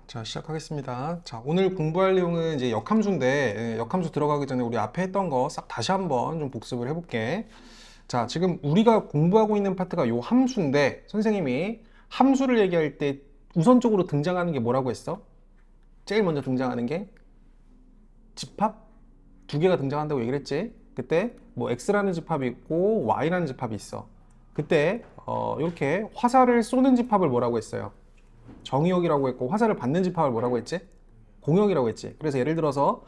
자, 시작하겠습니다. 자, 오늘 공부할 내용은 이제 역함수인데, 역함수 들어가기 전에 우리 앞에 했던 거 싹 다시 한번 좀 복습을 해볼게. 자, 지금 우리가 공부하고 있는 파트가 요 함수인데, 선생님이 함수를 얘기할 때 우선적으로 등장하는 게 뭐라고 했어? 제일 먼저 등장하는 게 집합? 두 개가 등장한다고 얘기를 했지. 그때 뭐 x라는 집합이 있고 y라는 집합이 있어. 그때 이렇게 화살을 쏘는 집합을 뭐라고 했어요? 정의역이라고 했고, 화살을 받는 집합을 뭐라고 했지? 공역이라고 했지. 그래서 예를 들어서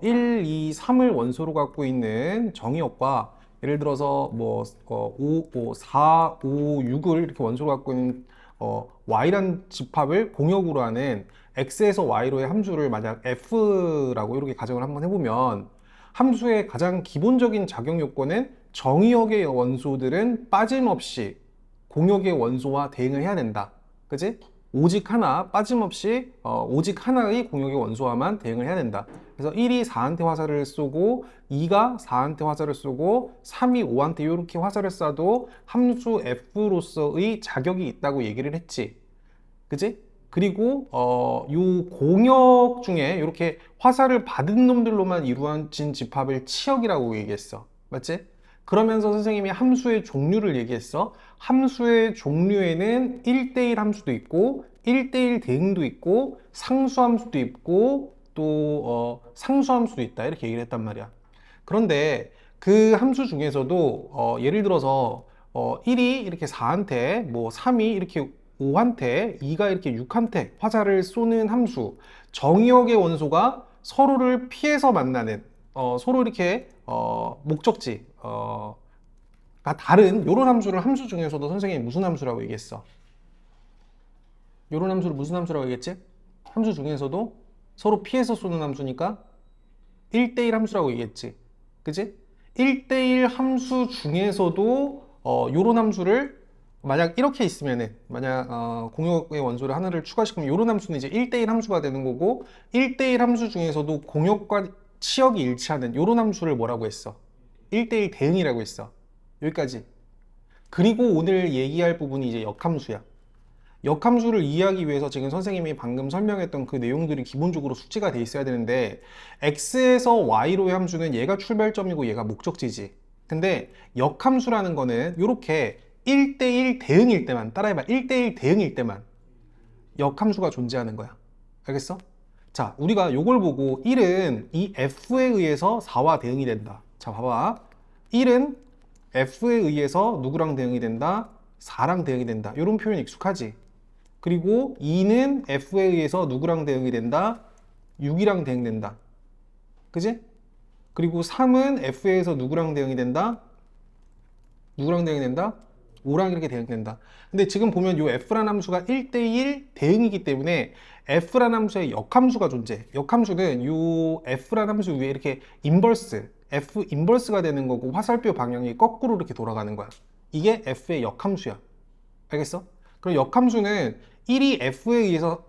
1, 2, 3을 원소로 갖고 있는 정의역과 예를 들어서 4, 5, 6을 이렇게 원소로 갖고 있는 y란 집합을 공역으로 하는 x에서 y로의 함수를 만약 f라고 이렇게 가정을 한번 해보면, 함수의 가장 기본적인 작용 요건은 정의역의 원소들은 빠짐없이 공역의 원소와 대응을 해야 된다. 그치? 오직 하나, 빠짐없이 오직 하나의 공역의 원소와만 대응을 해야 된다. 그래서 1이 4한테 화살을 쏘고 2가 4한테 화살을 쏘고 3이 5한테 이렇게 화살을 쏴도 함수 F로서의 자격이 있다고 얘기를 했지. 그치? 그리고 요 공역 중에 이렇게 화살을 받은 놈들로만 이루어진 집합을 치역이라고 얘기했어. 맞지? 그러면서 선생님이 함수의 종류를 얘기했어. 함수의 종류에는 1대1 함수도 있고 1대1 대응도 있고 상수함수도 있고 또 상수함수도 있다, 이렇게 얘기를 했단 말이야. 그런데 그 함수 중에서도 예를 들어서 1이 이렇게 4한테, 뭐 3이 이렇게 5한테, 2가 이렇게 6한테 화살을 쏘는 함수, 정의역의 원소가 서로를 피해서 만나는, 서로 이렇게 목적지 가 다른 이런 함수를, 함수 중에서도 선생님이 무슨 함수라고 얘기했어? 이런 함수를 무슨 함수라고 얘기했지? 함수 중에서도 서로 피해서 쏘는 함수니까 1대1 함수라고 얘기했지. 그치? 1대1 함수 중에서도 요런 함수를 만약 이렇게 있으면은, 만약 공역의 원소를 하나를 추가시키면 요런 함수는 이제 1대1 함수가 되는 거고, 1대1 함수 중에서도 공역과 치역이 일치하는 요런 함수를 뭐라고 했어? 1대1 대응이라고 했어. 여기까지. 그리고 오늘 얘기할 부분이 이제 역함수야. 역함수를 이해하기 위해서 지금 선생님이 방금 설명했던 그 내용들이 기본적으로 숙지가 돼 있어야 되는데, x에서 y로의 함수는 얘가 출발점이고 얘가 목적지지. 근데 역함수라는 거는 이렇게 1대1 대응일 때만, 따라해봐, 1대1 대응일 때만 역함수가 존재하는 거야. 알겠어? 자, 우리가 요걸 보고 1은 이 f에 의해서 4와 대응이 된다. 자, 봐봐. 1은 f에 의해서 누구랑 대응이 된다? 4랑 대응이 된다. 이런 표현 익숙하지? 그리고 2는 f에 의해서 누구랑 대응이 된다? 6이랑 대응된다. 그지? 그리고 3은 f에 의해서 누구랑 대응이 된다? 누구랑 대응이 된다? 5랑 이렇게 대응된다. 근데 지금 보면 이 f라는 함수가 1대1 대응이기 때문에 f라는 함수의 역함수가 존재해. 역함수는 이 f라는 함수 위에 이렇게 인버스, f 인버스가 되는 거고, 화살표 방향이 거꾸로 이렇게 돌아가는 거야. 이게 f의 역함수야. 알겠어? 그럼 역함수는 1이 f에 의해서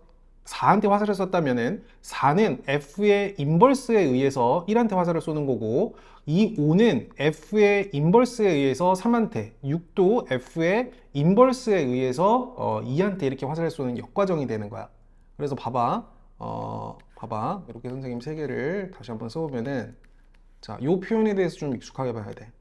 4한테 화살을 쐈다면은 4는 f의 인버스에 의해서 1한테 화살을 쏘는 거고, 이 5는 f의 인버스에 의해서 3한테, 6도 f의 인버스에 의해서 2한테 이렇게 화살을 쏘는 역과정이 되는 거야. 그래서 봐봐, 봐봐, 이렇게 선생님 세 개를 다시 한번 써보면은, 자, 이 표현에 대해서 좀 익숙하게 봐야 돼.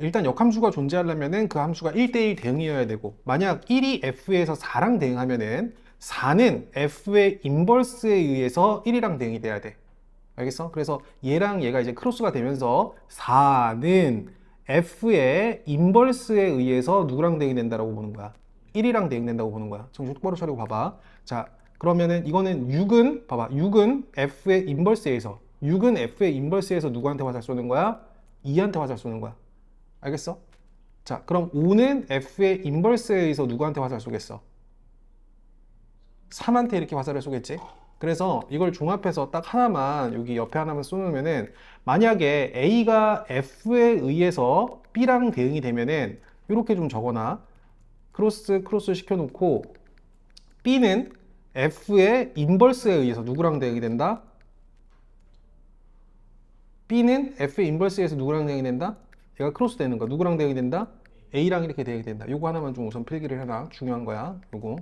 일단 역함수가 존재하려면은 그 함수가 1대1 대응이어야 되고, 만약 1이 f에서 4랑 대응하면은 4는 f의 인버스에 의해서 1이랑 대응이 돼야 돼. 알겠어? 그래서 얘랑 얘가 이제 크로스가 되면서 4는 f의 인버스에 의해서 누구랑 대응이 된다라고 보는 거야? 1이랑 대응된다고 보는 거야. 정신 똑바로 차리고 봐봐. 자, 그러면은 이거는 6은, 봐봐. 6은 f의 인버스에서, 6은 f의 인버스에서 누구한테 화살 쏘는 거야? 2한테 화살 쏘는 거야. 알겠어? 자, 그럼 5는 f의 인버스에 의해서 누구한테 화살 쏘겠어? 3한테 이렇게 화살을 쏘겠지? 그래서 이걸 종합해서 딱 하나만, 여기 옆에 하나만 쏘면은, 만약에 A가 F에 의해서 B랑 대응이 되면은 이렇게 좀 적어놔. 크로스 시켜놓고, B는 F의 인버스에 의해서 누구랑 대응이 된다? B는 F의 인버스에 의해서 누구랑 대응이 된다? 얘가 크로스 되는 거야. 누구랑 대응이 된다? A랑 이렇게 대응이 된다. 요거 하나만 좀 우선 필기를 해놔. 중요한 거야. 요거.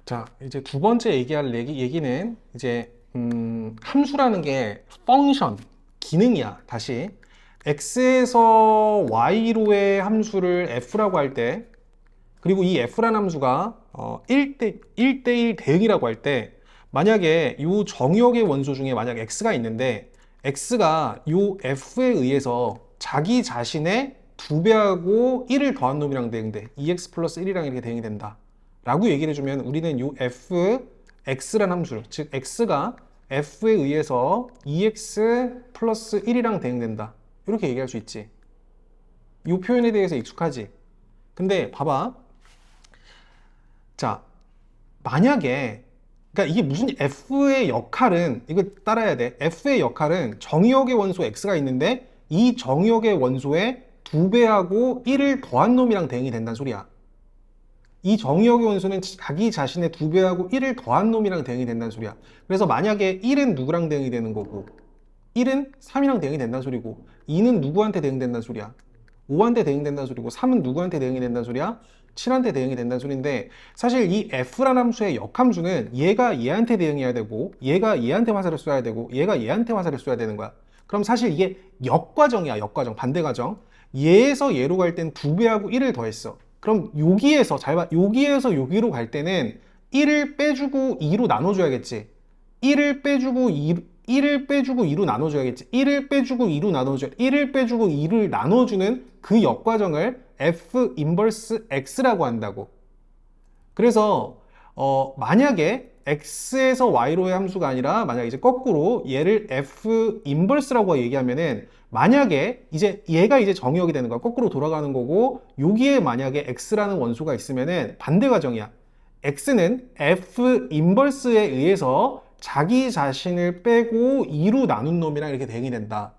자, 이제 두 번째 얘기할 얘기는 이제 함수라는 게 펑션, 기능이야. 다시 x에서 y로의 함수를 f라고 할 때, 그리고 이 f라는 함수가 1대1 대응이라고 할 때, 만약에 이 정의역의 원소 중에 만약 x가 있는데 x가 이 f에 의해서 자기 자신의 2배하고 1을 더한 놈이랑 대응돼. 2x 플러스 1이랑 이렇게 대응이 된다 라고 얘기를 해주면 우리는 이 f, x라는 함수, 즉 x가 f에 의해서 2x 플러스 1이랑 대응된다 이렇게 얘기할 수 있지. 이 표현에 대해서 익숙하지. 근데 봐봐. 자, 만약에 그러니까 이게 무슨 f의 역할은 이거 따라야 돼. f의 역할은 정의역의 원소 x가 있는데 이 정의역의 원소에 2배하고 1을 더한 놈이랑 대응이 된다는 소리야. 이 정의역의 원소는 자기 자신의 2배하고 1을 더한 놈이랑 대응이 된다는 소리야. 그래서 만약에 1은 누구랑 대응이 되는 거고 1은 3이랑 대응이 된다는 소리고 2는 누구한테 대응된다는 소리야. 5한테 대응된다는 소리고 3은 누구한테 대응이 된다는 소리야? 7한테 대응이 된다는 소리인데 사실 이 f라는 함수의 역함수는 얘가 얘한테 대응해야 되고 얘가 얘한테 화살을 쏴야 되고 얘가 얘한테 화살을 쏴야 되는 거야. 그럼 사실 이게 역과정이야. 역과정, 반대과정. 얘에서 얘로 갈 땐 2배하고 1을 더했어. 그럼 여기에서 잘 봐. 여기에서 여기로 갈 때는 1을 빼주고 2로 나눠줘야겠지. 1을 빼주고 2로 나눠줘야겠지. 1을 빼주고 2로 나눠줘야 1을 빼주고 2를 나눠주는 그 역과정을 F 인버스 X라고 한다고. 그래서 만약에 X에서 Y로의 함수가 아니라 만약 이제 거꾸로 얘를 F 인버스라고 얘기하면은 만약에 이제 얘가 이제 정의역이 되는 거야. 거꾸로 돌아가는 거고 여기에 만약에 X라는 원소가 있으면은 반대 과정이야. X는 F 인버스에 의해서 자기 자신을 빼고 2로 나눈 놈이랑 이렇게 대응이 된다.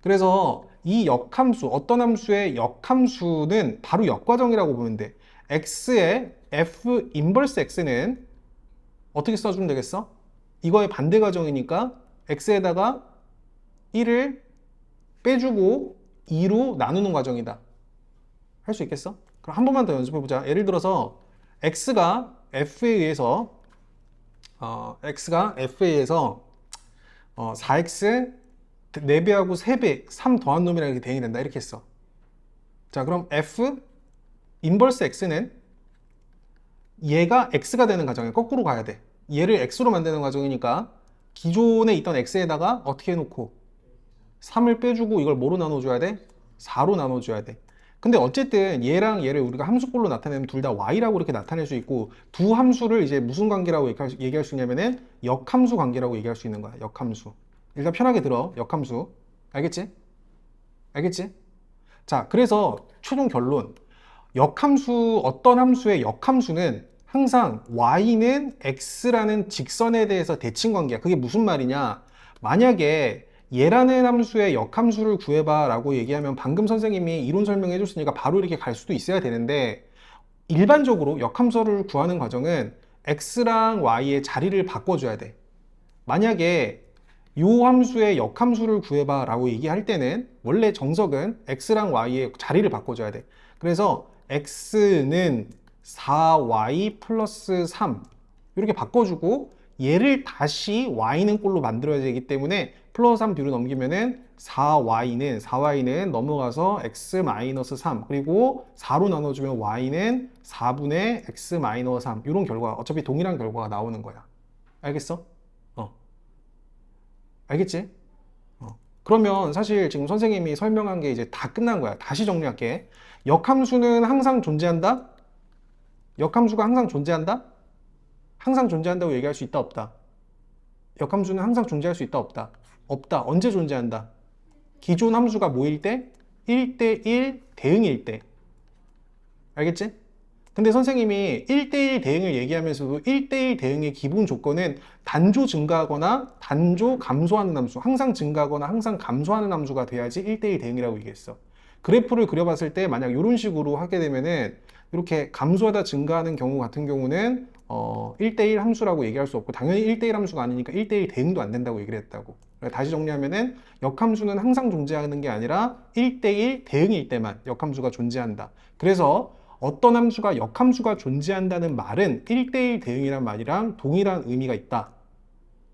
그래서 이 역함수, 어떤 함수의 역함수는 바로 역과정이라고 보면 돼. x의 f 인버스 x는 어떻게 써주면 되겠어? 이거의 반대 과정이니까 x에다가 1을 빼주고 2로 나누는 과정이다. 할 수 있겠어? 그럼 한 번만 더 연습해보자. 예를 들어서 x가 f에 의해서 4x 4배하고 3배 3 더한 놈이랑 이렇게 대응이 된다 이렇게 했어. 자, 그럼 f 인버스 x는 얘가 x가 되는 과정에 거꾸로 가야 돼. 얘를 x로 만드는 과정이니까 기존에 있던 x에다가 어떻게 해놓고 3을 빼주고 이걸 뭐로 나눠줘야 돼? 4로 나눠줘야 돼. 근데 어쨌든 얘랑 얘를 우리가 함수꼴로 나타내면 둘 다 y라고 이렇게 나타낼 수 있고 두 함수를 이제 무슨 관계라고 얘기할 수 있냐면은 역함수 관계라고 얘기할 수 있는 거야. 역함수. 일단 편하게 들어. 역함수. 알겠지? 알겠지? 자, 그래서 최종 결론. 역함수, 어떤 함수의 역함수는 항상 y는 x라는 직선에 대해서 대칭 관계야. 그게 무슨 말이냐? 만약에 얘라는 함수의 역함수를 구해봐 라고 얘기하면 방금 선생님이 이론 설명해 줬으니까 바로 이렇게 갈 수도 있어야 되는데 일반적으로 역함수를 구하는 과정은 x랑 y의 자리를 바꿔줘야 돼. 만약에 이 함수의 역함수를 구해봐 라고 얘기할 때는 원래 정석은 x랑 y의 자리를 바꿔줘야 돼. 그래서 x는 4y 플러스 3 이렇게 바꿔주고 얘를 다시 y는 꼴로 만들어야 되기 때문에 플러스 3 뒤로 넘기면은 4y는 넘어가서 x 마이너스 3 그리고 4로 나눠주면 y는 4분의 x 마이너스 3 이런 결과 어차피 동일한 결과가 나오는 거야. 알겠어? 알겠지? 그러면 사실 지금 선생님이 설명한 게 이제 다 끝난 거야. 다시 정리할게. 역함수는 항상 존재한다? 역함수가 항상 존재한다? 항상 존재한다고 얘기할 수 있다, 없다? 역함수는 항상 존재할 수 있다, 없다? 없다. 언제 존재한다? 기존 함수가 뭐일 때? 1대1 대응일 때. 알겠지? 근데 선생님이 1대1 대응을 얘기하면서도 1대1 대응의 기본 조건은 단조 증가하거나 단조 감소하는 함수, 항상 증가하거나 항상 감소하는 함수가 돼야지 1대1 대응이라고 얘기했어. 그래프를 그려봤을 때 만약 이런 식으로 하게 되면은 이렇게 감소하다 증가하는 경우 같은 경우는 1대1 함수라고 얘기할 수 없고 당연히 1대1 함수가 아니니까 1대1 대응도 안 된다고 얘기를 했다고. 다시 정리하면은 역함수는 항상 존재하는 게 아니라 1대1 대응일 때만 역함수가 존재한다. 그래서 어떤 함수가 역함수가 존재한다는 말은 1대1 대응이란 말이랑 동일한 의미가 있다.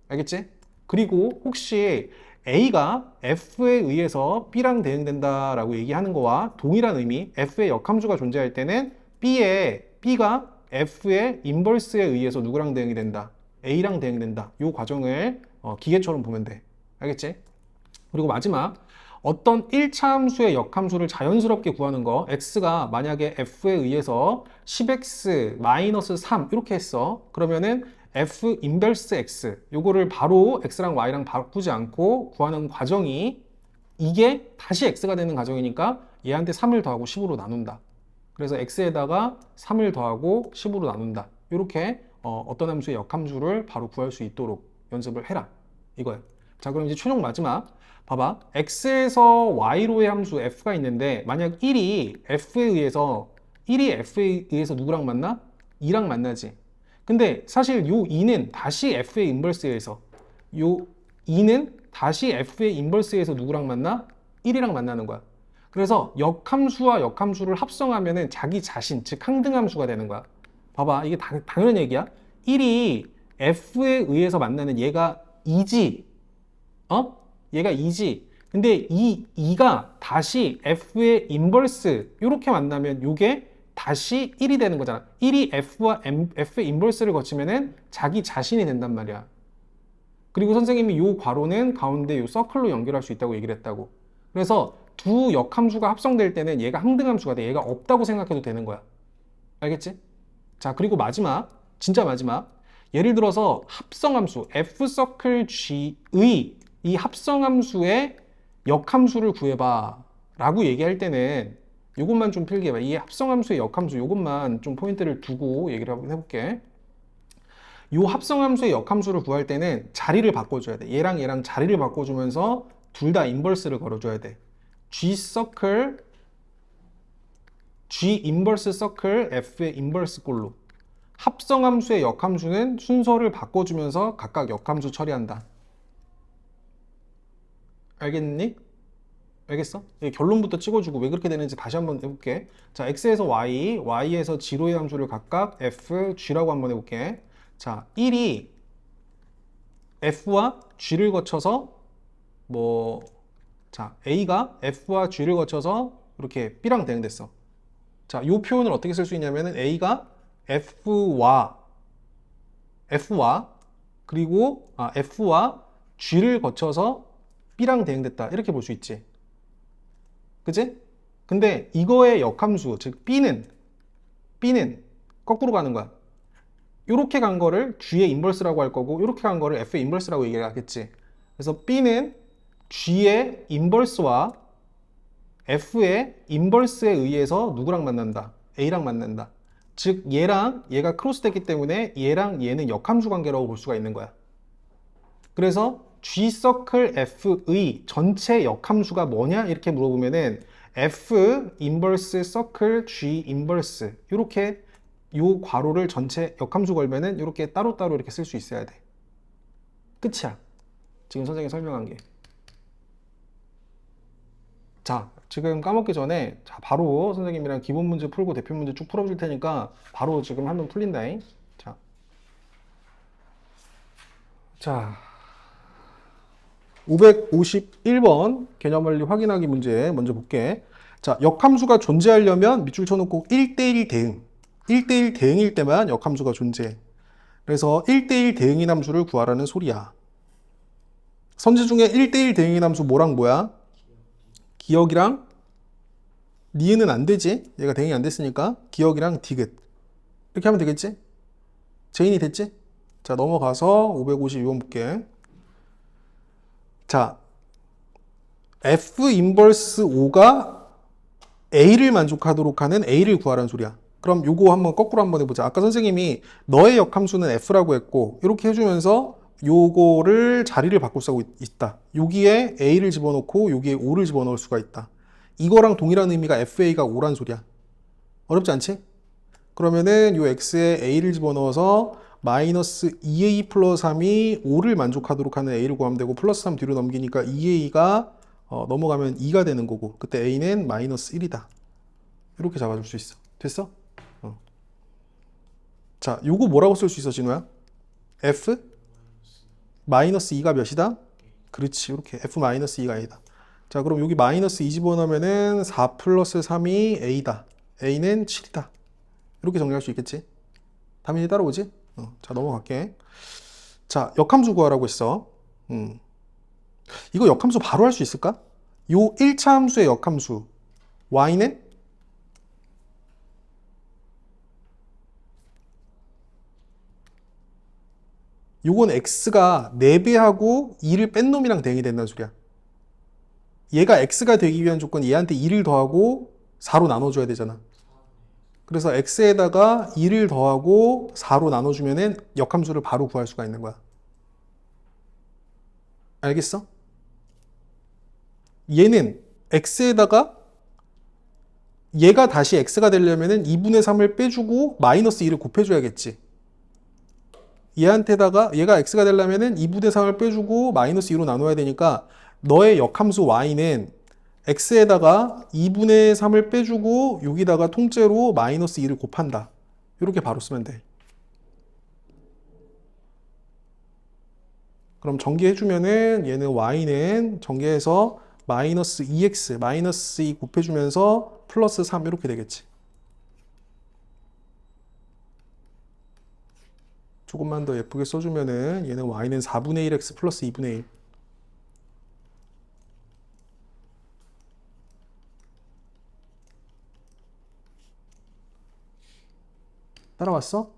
알겠지? 그리고 혹시 A가 F에 의해서 B랑 대응된다라고 얘기하는 거와 동일한 의미, F의 역함수가 존재할 때는 B가 F의 인버스에 의해서 누구랑 대응이 된다? A랑 대응된다. 이 과정을 기계처럼 보면 돼. 알겠지? 그리고 마지막, 어떤 1차 함수의 역함수를 자연스럽게 구하는 거, x가 만약에 f에 의해서 10x-3 이렇게 했어. 그러면은 f 인버스 x, 요거를 바로 x랑 y랑 바꾸지 않고 구하는 과정이 이게 다시 x가 되는 과정이니까 얘한테 3을 더하고 10으로 나눈다. 그래서 x에다가 3을 더하고 10으로 나눈다. 이렇게 어떤 함수의 역함수를 바로 구할 수 있도록 연습을 해라. 이거예요. 자, 그럼 이제 최종 마지막. 봐봐. x에서 y로의 함수 f가 있는데 만약 1이 f에 의해서 누구랑 만나? 2랑 만나지. 근데 사실 요 2는 다시 f의 인버스에 의해서 요 2는 다시 f의 인버스에 의해서 누구랑 만나? 1이랑 만나는 거야. 그래서 역함수와 역함수를 합성하면은 자기 자신, 즉 항등함수가 되는 거야. 봐봐. 이게 당연한 얘기야. 1이 f에 의해서 만나는 얘가 2지. 얘가 2지. 근데 이 2가 다시 f의 인버스 이렇게 만나면 이게 다시 1이 되는 거잖아. 1이 f와 f의 인버스를 거치면은 자기 자신이 된단 말이야. 그리고 선생님이 이 괄호는 가운데 이 서클로 연결할 수 있다고 얘기를 했다고. 그래서 두 역함수가 합성될 때는 얘가 항등함수가 돼. 얘가 없다고 생각해도 되는 거야. 알겠지? 자, 그리고 마지막, 진짜 마지막. 예를 들어서 합성함수 f서클 g의 이 합성함수의 역함수를 구해봐 라고 얘기할 때는 이것만 좀 필기해 봐. 이 합성함수의 역함수 이것만 좀 포인트를 두고 얘기를 한번 해볼게. 이 합성함수의 역함수를 구할 때는 자리를 바꿔줘야 돼. 얘랑 얘랑 자리를 바꿔주면서 둘 다 인버스를 걸어줘야 돼. G 인버스 서클 F의 인버스 꼴로. 합성함수의 역함수는 순서를 바꿔주면서 각각 역함수 처리한다. 알겠니? 알겠어? 결론부터 찍어주고 왜 그렇게 되는지 다시 한번 해볼게. 자, x에서 y, y에서 g로의 함수를 각각 f, g라고 한번 해볼게. 자, 1이 f와 g를 거쳐서 a가 f와 g를 거쳐서 이렇게 b랑 대응됐어. 자, 이 표현을 어떻게 쓸 수 있냐면은 a가 f와 g를 거쳐서 b랑 대응됐다. 이렇게 볼 수 있지. 그치? 근데 이거의 역함수, 즉 B는 거꾸로 가는 거야. 이렇게 간 거를 G의 인버스라고 할 거고 이렇게 간 거를 F의 인버스라고 얘기하겠지. 그래서 B는 G의 인버스와 F의 인버스에 의해서 누구랑 만난다? A랑 만난다. 즉 얘랑 얘가 크로스됐기 때문에 얘랑 얘는 역함수 관계라고 볼 수가 있는 거야. 그래서 G 서클 F의 전체 역함수가 뭐냐? 이렇게 물어보면은 F 인버스 서클 G 인버스 이렇게 요 괄호를 전체 역함수 걸면은 이렇게 따로따로 이렇게 쓸 수 있어야 돼. 끝이야. 지금 선생님이 설명한 게. 자, 지금 까먹기 전에 바로 선생님이랑 기본 문제 풀고 대표 문제 쭉 풀어줄 테니까 바로 지금 한번 풀린다잉. 자. 551번 개념원리 확인하기 문제 먼저 볼게. 자, 역함수가 존재하려면 밑줄 쳐놓고 1대1 대응. 1대1 대응일 때만 역함수가 존재해. 그래서 1대1 대응인 함수를 구하라는 소리야. 선지 중에 1대1 대응인 함수 뭐랑 뭐야? 기억이랑 니은은 안 되지? 얘가 대응이 안 됐으니까 기억이랑 디귿. 이렇게 하면 되겠지? 제인이 됐지? 자, 넘어가서 552번 볼게. 자, F 인버스 5가 A를 만족하도록 하는 A를 구하라는 소리야. 그럼 요거 한번 거꾸로 한번 해보자. 아까 선생님이 너의 역함수는 F라고 했고 이렇게 해주면서 요거를 자리를 바꿀 수가 있다. 여기에 A를 집어넣고 여기에 5를 집어넣을 수가 있다. 이거랑 동일한 의미가 FA가 5란 소리야. 어렵지 않지? 그러면은 요 X에 A를 집어넣어서 마이너스 2a 플러스 3이 5를 만족하도록 하는 a를 구하면 되고 플러스 3 뒤로 넘기니까 2a가 넘어가면 2가 되는 거고 그때 a는 마이너스 1이다. 이렇게 잡아줄 수 있어. 됐어? 자, 요거 뭐라고 쓸 수 있어, 진호야? f 마이너스 2가 몇이다? 그렇지, 이렇게 f 마이너스 2가 a다. 자, 그럼 여기 마이너스 2 집어넣으면은 4 플러스 3이 a다. a는 7이다. 이렇게 정리할 수 있겠지? 당연히 따라오지? 자, 넘어갈게. 자, 역함수 구하라고 했어. 이거 역함수 바로 할 수 있을까? 요 1차 함수의 역함수 y는 요건 x가 4배하고 2를 뺀 놈이랑 대응이 된다는 소리야. 얘가 x가 되기 위한 조건 얘한테 2를 더하고 4로 나눠줘야 되잖아. 그래서 x에다가 2를 더하고 4로 나눠주면은 역함수를 바로 구할 수가 있는 거야. 알겠어? 얘는 x에다가 얘가 다시 x가 되려면은 2분의 3을 빼주고 마이너스 2를 곱해줘야겠지. 얘한테다가 얘가 x가 되려면은 2분의 3을 빼주고 마이너스 2로 나눠야 되니까 너의 역함수 y는 x에다가 2분의 3을 빼주고 여기다가 통째로 마이너스 2를 곱한다. 이렇게 바로 쓰면 돼. 그럼 전개해주면은 얘는 y는 전개해서 마이너스 2x 마이너스 2 곱해주면서 플러스 3 이렇게 되겠지. 조금만 더 예쁘게 써주면은 얘는 y는 4분의 1x 플러스 2분의 1. 따라왔어?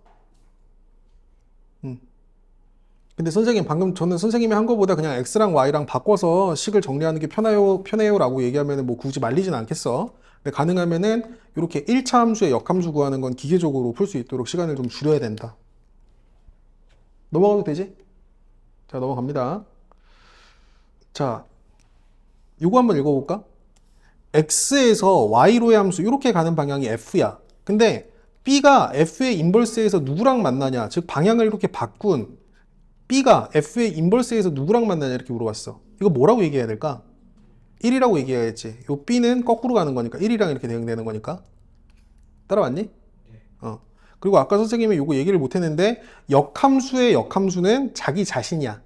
근데 선생님 방금 저는 선생님이 한 거보다 그냥 x랑 y랑 바꿔서 식을 정리하는 게 편해요 라고 얘기하면 뭐 굳이 말리진 않겠어. 근데 가능하면은 이렇게 1차 함수의 역함수 구하는 건 기계적으로 풀 수 있도록 시간을 좀 줄여야 된다. 넘어가도 되지? 자, 넘어갑니다. 자, 이거 한번 읽어볼까? x에서 y로의 함수 이렇게 가는 방향이 f야. 근데 b가 f의 인버스에서 누구랑 만나냐? 즉 방향을 이렇게 바꾼 b가 f의 인버스에서 누구랑 만나냐 이렇게 물어봤어. 이거 뭐라고 얘기해야 될까? 1이라고 얘기해야지. 요 b는 거꾸로 가는 거니까 1이랑 이렇게 대응되는 거니까. 따라왔니? 그리고 아까 선생님이 요거 얘기를 못 했는데 역함수의 역함수는 자기 자신이야.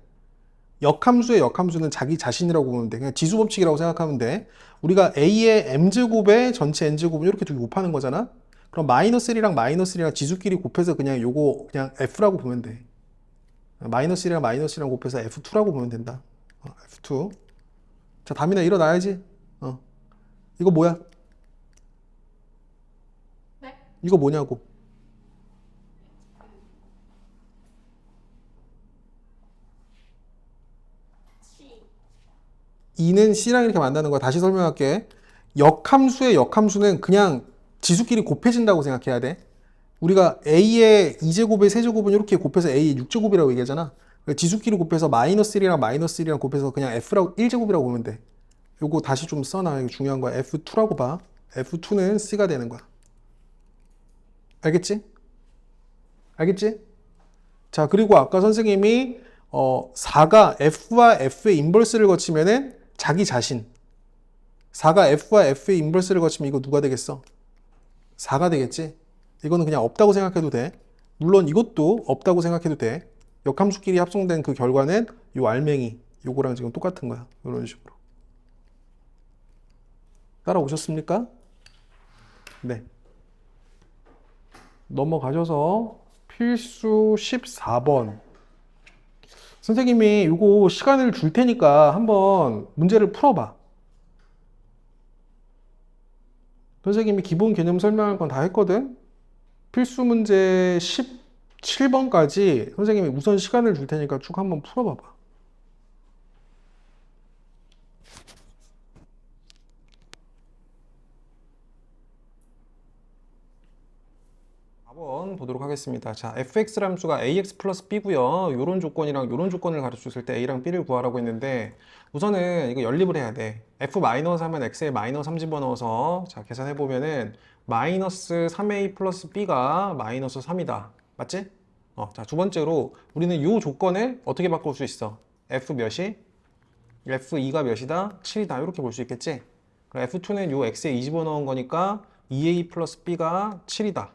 역함수의 역함수는 자기 자신이라고 보면 돼. 그냥 지수법칙이라고 생각하면 돼. 우리가 a의 m제곱에 전체 n제곱은 이렇게 두 개 곱하는 거잖아. 그럼 마이너스 1이랑 마이너스 1이랑 지수끼리 곱해서 그냥 요거 그냥 f라고 보면 돼. 마이너스 1이랑 마이너스 1이랑 곱해서 f2라고 보면 된다. f2. 자, 담이나 일어나야지. 이거 뭐야? 네? 이거 뭐냐고. C. 2는 c랑 이렇게 만나는 거야. 다시 설명할게. 역함수의 역함수는 그냥 지수끼리 곱해진다고 생각해야 돼. 우리가 a의 2제곱의 세제곱은 이렇게 곱해서 a의 6제곱이라고 얘기하잖아. 지수끼리 곱해서 마이너스 1이랑 마이너스 1이랑 곱해서 그냥 f라고 1제곱이라고 보면 돼. 요거 다시 좀 써놔. 이거 중요한 거야. f2라고 봐. f2는 c가 되는 거야. 알겠지? 알겠지? 자, 그리고 아까 선생님이 4가 f와 f의 인버스를 거치면은 자기 자신. 4가 f와 f의 인버스를 거치면 이거 누가 되겠어? 4가 되겠지? 이거는 그냥 없다고 생각해도 돼. 물론 이것도 없다고 생각해도 돼. 역함수끼리 합성된 그 결과는 요 알맹이 요거랑 지금 똑같은 거야. 이런 식으로. 따라오셨습니까? 네. 넘어가셔서 필수 14번. 선생님이 이거 시간을 줄 테니까 한번 문제를 풀어봐. 선생님이 기본 개념 설명할 건 다 했거든? 필수 문제 17번까지 선생님이 우선 시간을 줄 테니까 쭉 한번 풀어봐봐. 번 보도록 하겠습니다. 자, fx 함수가 ax 플러스 b고요. 요런 조건이랑 요런 조건을 가르쳤을 때 a랑 b를 구하라고 했는데 우선은 이거 연립을 해야 돼. f 마이너스 하면 x에 마이너스 3 집어넣어서 자, 계산해 보면은 마이너스 3a 플러스 b가 마이너스 3이다. 맞지? 자, 두 번째로 우리는 이 조건을 어떻게 바꿀 수 있어? f 몇이? f2가 몇이다? 7이다. 이렇게 볼 수 있겠지? 그럼 f2는 요 x에 2 집어넣은 거니까 2a 플러스 b가 7이다.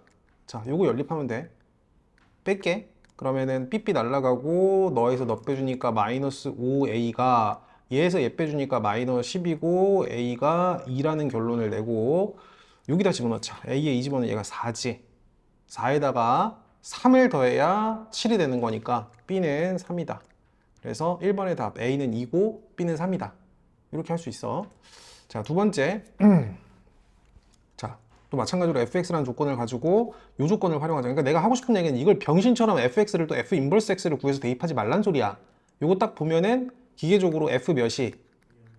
자, 요거 연립하면 돼. 뺄게. 그러면은 삐삐 날라가고 너에서 너 빼주니까 마이너스 5a가 얘에서 얘 빼주니까 마이너스 10이고 a가 2라는 결론을 내고 여기다 집어넣자. a에 2 집어넣으면 얘가 4지. 4에다가 3을 더해야 7이 되는 거니까 b는 3이다. 그래서 1번의 답 a는 2고 b는 3이다. 이렇게 할 수 있어. 자, 두 번째. 자, 또 마찬가지로 fx라는 조건을 가지고 이 조건을 활용하자. 그러니까 내가 하고 싶은 얘기는 이걸 병신처럼 fx를 또 f 인버스 x를 구해서 대입하지 말란 소리야. 요거 딱 보면은 기계적으로 f 몇이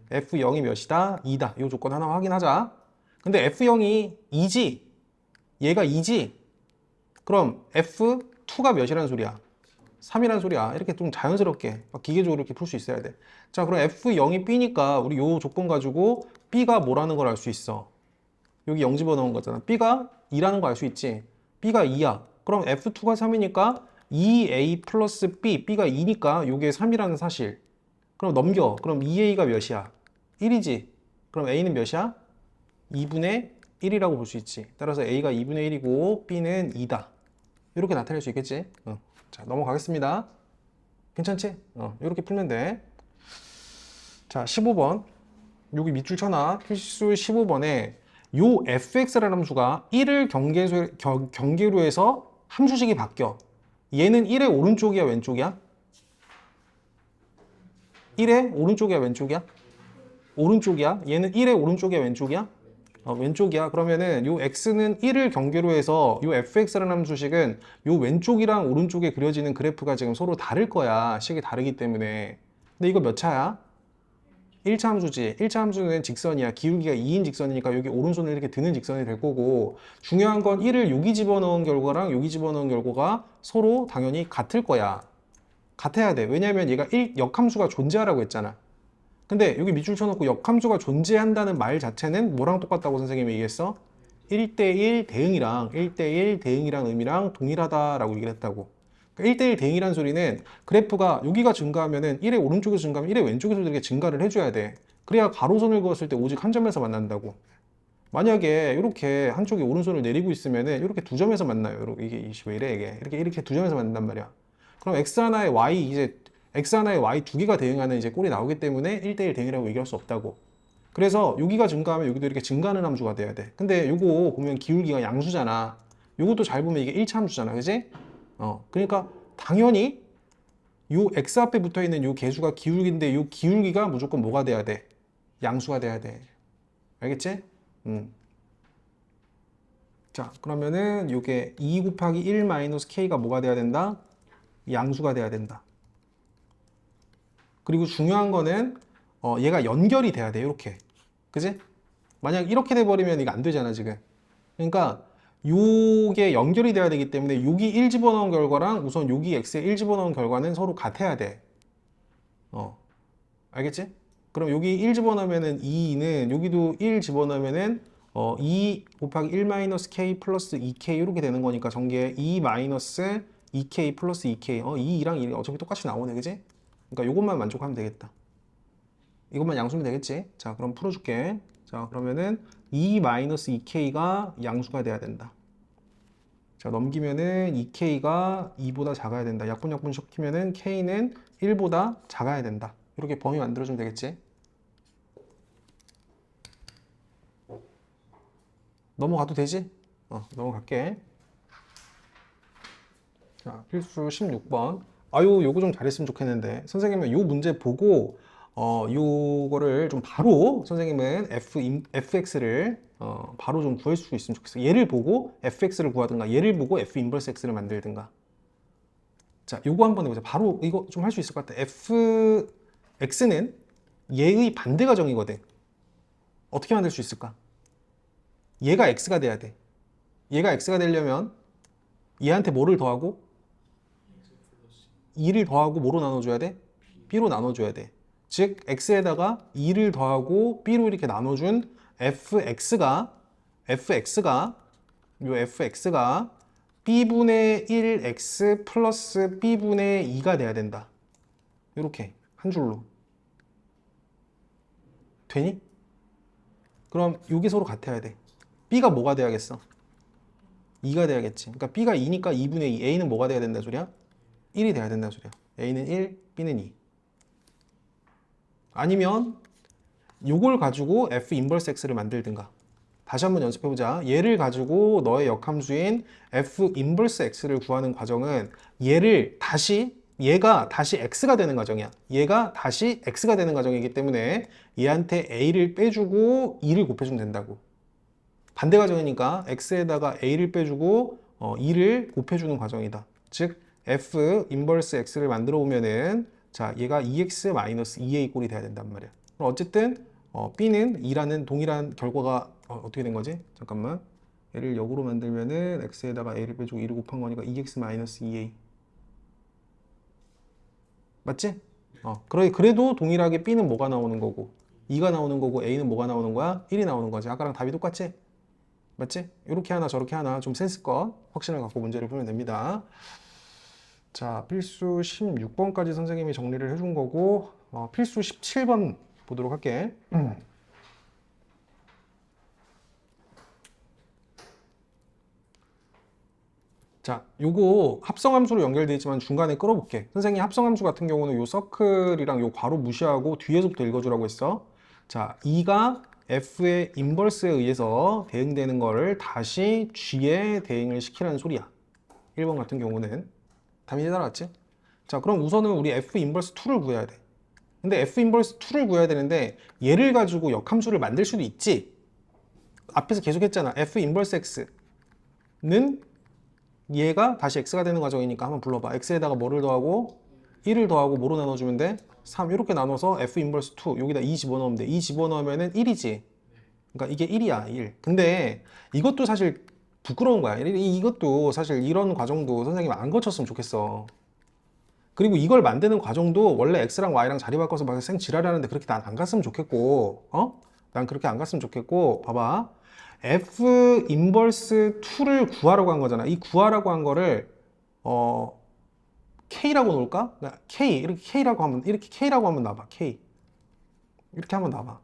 f0이 몇이다? 2다. 이 조건 하나 확인하자. 근데 f0이 2지. 얘가 2지. 그럼 f2가 몇이란 소리야? 3이란 소리야. 이렇게 좀 자연스럽게 기계적으로 이렇게 풀 수 있어야 돼. 자, 그럼 f0이 b니까 우리 요 조건 가지고 b가 뭐라는 걸 알 수 있어. 여기 0 집어넣은 거잖아. b가 2라는 거 알 수 있지. b가 2야. 그럼 f2가 3이니까 2a 플러스 b, b가 2니까 요게 3이라는 사실. 그럼 넘겨. 그럼 2a가 몇이야? 1이지. 그럼 a는 몇이야? 2분의 1이라고 볼 수 있지. 따라서 a가 2분의 1이고 b는 2다. 이렇게 나타낼 수 있겠지. 자, 넘어가겠습니다. 괜찮지? 이렇게 풀면 돼. 자, 15번. 여기 밑줄 쳐놔. 필수 15번에 요 fx라는 함수가 1을 경계로 해서 함수식이 바뀌어. 얘는 1의 오른쪽이야, 왼쪽이야? 1의 오른쪽이야, 왼쪽이야? 오른쪽이야. 얘는 1의 오른쪽이야, 왼쪽이야? 왼쪽이야. 그러면은 요 x는 1을 경계로 해서 요 fx라는 함수식은 요 왼쪽이랑 오른쪽에 그려지는 그래프가 지금 서로 다를 거야. 식이 다르기 때문에. 근데 이거 몇 차야? 1차 함수지. 1차 함수는 직선이야. 기울기가 2인 직선이니까 여기 오른손을 이렇게 드는 직선이 될 거고, 중요한 건 1을 여기 집어넣은 결과랑 여기 집어넣은 결과가 서로 당연히 같을 거야. 같아야 돼. 왜냐면 얘가 역함수가 존재하라고 했잖아. 근데 여기 밑줄 쳐놓고 역함수가 존재한다는 말 자체는 뭐랑 똑같다고 선생님이 얘기했어? 1대1 대응이랑 1대1 대응이랑 의미랑 동일하다라고 얘기를 했다고. 그러니까 1대1 대응이라는 소리는 그래프가 여기가 증가하면은 1의 오른쪽에서 증가하면 1의 왼쪽에서 이렇게 증가를 해줘야 돼. 그래야 가로선을 그었을 때 오직 한 점에서 만난다고. 만약에 이렇게 한쪽이 오른손을 내리고 있으면은 이렇게 두 점에서 만나요. 이게 왜 이래 이게 이렇게 두 점에서 만난단 말이야. 그럼 x 하나에 y 두 개가 대응하는 이제 꼴이 나오기 때문에 1대1 대응이라고 얘기할 수 없다고. 그래서 여기가 증가하면 여기도 이렇게 증가하는 함수가 돼야 돼. 근데 요거 보면 기울기가 양수잖아. 요것도 잘 보면 이게 1차 함수잖아. 그지? 그러니까 당연히 요 x 앞에 붙어 있는 요 개수가 기울기인데 요 기울기가 무조건 뭐가 돼야 돼? 양수가 돼야 돼. 알겠지? 자, 그러면은 요게 2 곱하기 1 마이너스 k가 뭐가 돼야 된다? 양수가 돼야 된다. 그리고 중요한 거는 얘가 연결이 돼야 돼. 이렇게. 그지? 만약 이렇게 돼버리면 이거 안 되잖아, 지금. 그러니까 요게 연결이 돼야 되기 때문에 여기 1 집어넣은 결과랑 우선 여기 x에 1 집어넣은 결과는 서로 같아야 돼. 알겠지? 그럼 여기 1 집어넣으면은 2는 여기도 1 집어넣으면은 2 곱하기 1 마이너스 k 플러스 2k 이렇게 되는 거니까 전개 2 마이너스 2k 플러스 2k 2랑 1이 어차피 똑같이 나오네. 그지? 그러니까 이것만 만족하면 되겠다. 이것만 양수면 되겠지? 자, 그럼 풀어줄게. 자, 그러면은 2 마이너스 2k가 양수가 돼야 된다. 자, 넘기면은 2k가 2보다 작아야 된다. 약분약분 시키면은 k는 1보다 작아야 된다. 이렇게 범위 만들어주면 되겠지? 넘어가도 되지? 넘어갈게. 자, 필수 16번. 아유, 요거 좀 잘했으면 좋겠는데. 선생님은 요 문제 보고, 요거를 좀 바로, 선생님은 fx를, 바로 좀 구할 수 있으면 좋겠어. 얘를 보고 fx를 구하든가, 얘를 보고 f 인버스 x를 만들든가. 자, 요거 한번 해보자. 바로 이거 좀 할 수 있을 것 같아. x는 얘의 반대 가정이거든. 어떻게 만들 수 있을까? 얘가 x가 돼야 돼. 얘가 x가 되려면 얘한테 뭐를 더하고? 2를 더하고 뭐로 나눠줘야 돼? b로 나눠줘야 돼. 즉 x에다가 2를 더하고 b로 이렇게 나눠준 fx가 요 fx가 b분의 1x 플러스 b분의 2가 돼야 된다. 이렇게 한 줄로. 되니? 그럼 여기 서로 같아야 돼. b가 뭐가 돼야겠어? 2가 돼야겠지. 그러니까 b가 2니까 2분의 2. a는 뭐가 돼야 된다 소리야? 1이 돼야 된다 소리야. a는 1, b는 2. 아니면 요걸 가지고 f 인버스 x를 만들든가. 다시 한번 연습해보자. 얘를 가지고 너의 역함수인 f 인버스 x를 구하는 과정은 얘가 다시 x가 되는 과정이야. 얘가 다시 x가 되는 과정이기 때문에 얘한테 a를 빼주고 2를 곱해주면 된다고. 반대 과정이니까 x에다가 a를 빼주고 2를 곱해주는 과정이다. 즉 f 인버스 x를 만들어 보면은 자 얘가 2x 마이너스 2a 꼴이 돼야 된단 말이야. 그럼 어쨌든 b는 2라는 동일한 결과가 어떻게 된 거지? 잠깐만. 얘를 역으로 만들면은 x에다가 a를 빼주고 2를 곱한 거니까 2x 마이너스 2a. 맞지? 그래도 동일하게 b는 뭐가 나오는 거고 2가 나오는 거고 a는 뭐가 나오는 거야? 1이 나오는 거지. 아까랑 답이 똑같지? 맞지? 이렇게 하나 저렇게 하나 좀 센스껏 확신을 갖고 문제를 풀면 됩니다. 자, 필수 16번까지 선생님이 정리를 해준 거고 필수 17번 보도록 할게. 자, 요거 합성함수로 연결되어 있지만 중간에 끌어볼게. 선생님 합성함수 같은 경우는 요 서클이랑 요 괄호 무시하고 뒤에서부터 읽어주라고 했어. 자, 2가 f의 인버스에 의해서 대응되는 거를 다시 g에 대응을 시키라는 소리야. 1번 같은 경우는. 답이 따라왔지? 자, 그럼 우선은 우리 f 인버스 2를 구해야 돼. 근데 f 인버스 2를 구해야 되는데 얘를 가지고 역함수를 만들 수도 있지. 앞에서 계속 했잖아. f 인버스 x는 얘가 다시 x가 되는 과정이니까 한번 불러봐. x에다가 뭐를 더하고 1을 더하고 뭐로 나눠주면 돼? 3 이렇게 나눠서 f 인버스 2 여기다 2 집어넣으면 돼. 2 집어넣으면은 1이지. 그러니까 이게 1이야 1. 근데 이것도 사실 부끄러운 거야. 이것도 사실 이런 과정도 선생님 안 거쳤으면 좋겠어. 그리고 이걸 만드는 과정도 원래 x랑 y랑 자리 바꿔서 막 생 지랄하는데 그렇게 난 안 갔으면 좋겠고 난 그렇게 안 갔으면 좋겠고 봐봐. f 인버스 2를 구하라고 한 거잖아. 이 구하라고 한 거를 k라고 놓을까? k 이렇게 k라고 한번 놔봐. k 이렇게 한번 놔봐.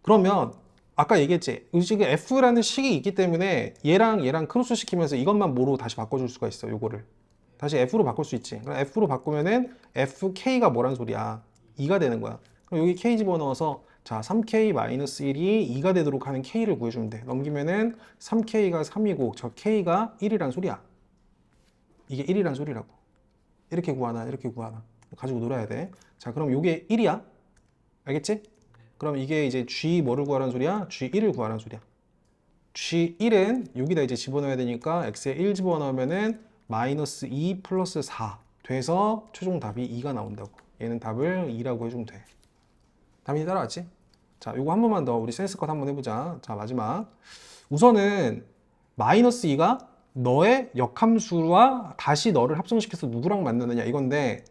그러면 아까 얘기했지. 지금 f라는 식이 있기 때문에 얘랑 크로스 시키면서 이것만 뭐로 다시 바꿔줄 수가 있어. 요거를 다시 f로 바꿀 수 있지. 그럼 f로 바꾸면은 fk가 뭐란 소리야? 2가 되는 거야. 그럼 여기 k 집어넣어서 자 3k-1이 2가 되도록 하는 k를 구해주면 돼. 넘기면은 3k가 3이고 저 k가 1이란 소리야. 이게 1이란 소리라고. 이렇게 구하나 이렇게 구하나 가지고 놀아야 돼. 자 그럼 이게 1이야. 알겠지? 그럼 이게 이제 g 뭐를 구하라는 소리야? g1을 구하라는 소리야. g1은 여기다 이제 집어넣어야 되니까 x에 1 집어넣으면은 마이너스 2 플러스 4 돼서 최종 답이 2가 나온다고. 얘는 답을 2라고 해주면 돼. 답이 따라왔지? 자, 요거 한 번만 더 우리 센스컷 한번 해보자. 자, 마지막. 우선은 마이너스 2가 너의 역함수와 다시 너를 합성시켜서 누구랑 만나느냐 이건데